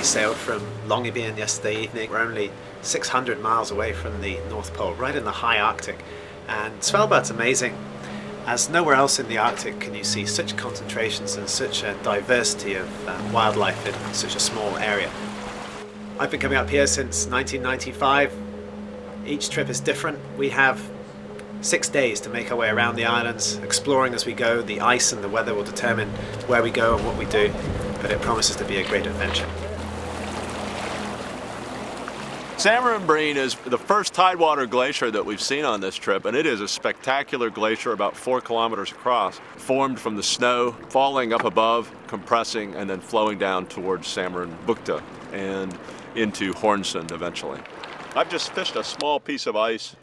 We sailed from Longyearbyen yesterday evening. We're only 600 miles away from the North Pole, right in the high Arctic. And Svalbard's amazing, as nowhere else in the Arctic can you see such concentrations and such a diversity of wildlife in such a small area. I've been coming up here since 1995. Each trip is different. We have 6 days to make our way around the islands, exploring as we go. The ice and the weather will determine where we go and what we do, but it promises to be a great adventure. Svalbard is the first tidewater glacier that we've seen on this trip, and it is a spectacular glacier about 4 kilometers across, formed from the snow, falling up above, compressing, and then flowing down towards Svalbard and into Hornsund eventually. I've just fished a small piece of ice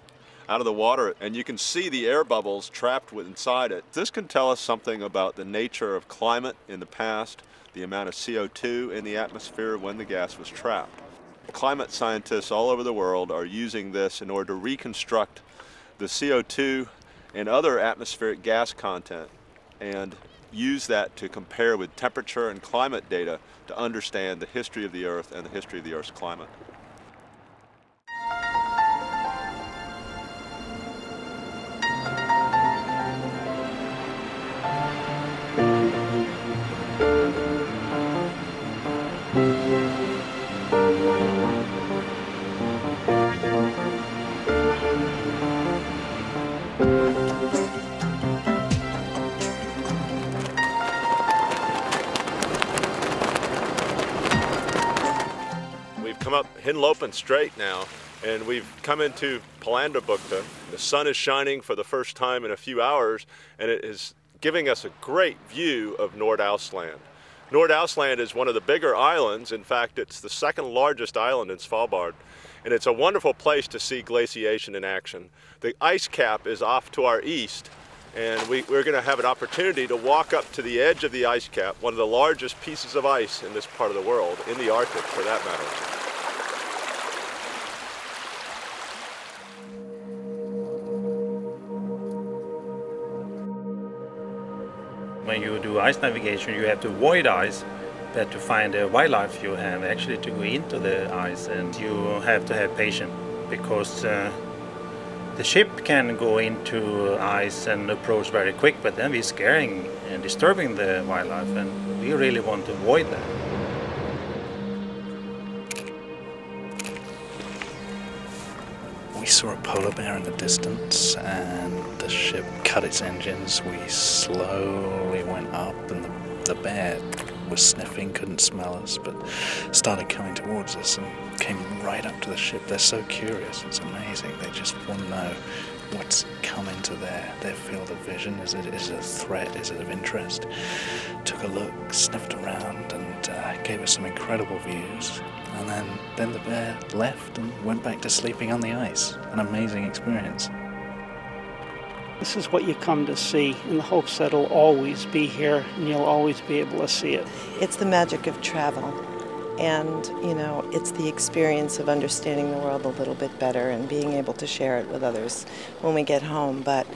out of the water, and you can see the air bubbles trapped inside it. This can tell us something about the nature of climate in the past, the amount of CO2 in the atmosphere when the gas was trapped. Climate scientists all over the world are using this in order to reconstruct the CO2 and other atmospheric gas content and use that to compare with temperature and climate data to understand the history of the Earth and the history of the Earth's climate. Come up Hinlopen Strait now, and we've come into Palandabukta. The sun is shining for the first time in a few hours, and it is giving us a great view of Nordaustland. Nordaustland is one of the bigger islands. In fact, it's the second largest island in Svalbard, and it's a wonderful place to see glaciation in action. The ice cap is off to our east, and we're going to have an opportunity to walk up to the edge of the ice cap, one of the largest pieces of ice in this part of the world, in the Arctic for that matter. When you do ice navigation, you have to avoid ice, but to find the wildlife you have actually to go into the ice, and you have to have patience because the ship can go into ice and approach very quick, but then we're scaring and disturbing the wildlife, and we really want to avoid that. We saw a polar bear in the distance and the ship cut its engines. We slowly went up and the bear was sniffing, couldn't smell us, but started coming towards us and came right up to the ship. They're so curious, it's amazing. They just want to know what's come into their field of vision. Is it a threat? Is it of interest? Took a look, sniffed around, and gave us some incredible views. And then the bear left and went back to sleeping on the ice. An amazing experience. This is what you come to see in the hopes that it'll always be here and you'll always be able to see it. It's the magic of travel, and it's the experience of understanding the world a little bit better and being able to share it with others when we get home. But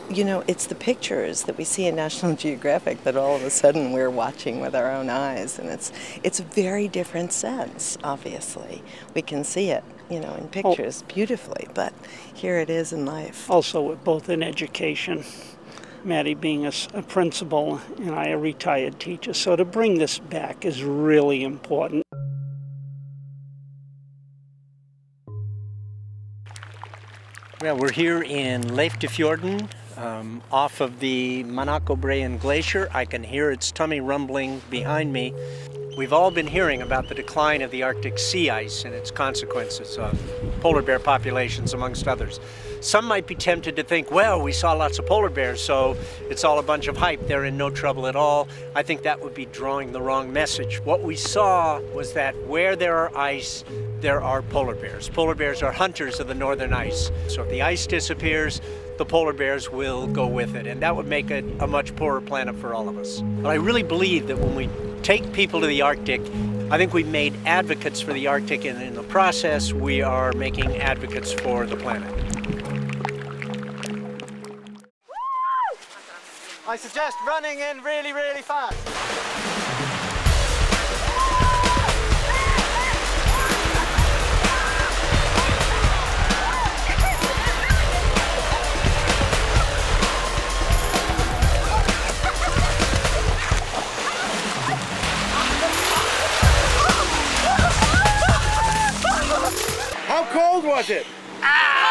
it's the pictures that we see in National Geographic that all of a sudden we're watching with our own eyes, and it's a very different sense. Obviously, we can see it in pictures beautifully, but here it is in life. Also, both in education, Maddie being a principal and I a retired teacher, so to bring this back is really important. Well, we're here in Leifdefjorden, off of the Manakobrean Glacier. I can hear its tummy rumbling behind me. We've all been hearing about the decline of the Arctic sea ice and its consequences on polar bear populations, amongst others. Some might be tempted to think, well, we saw lots of polar bears, so it's all a bunch of hype. They're in no trouble at all. I think that would be drawing the wrong message. What we saw was that where there are ice, there are polar bears. Polar bears are hunters of the northern ice. So if the ice disappears, the polar bears will go with it, and that would make it a much poorer planet for all of us. But I really believe that when we take people to the Arctic, I think we've made advocates for the Arctic, and in the process, we are making advocates for the planet. I suggest running in really, really fast. Ah!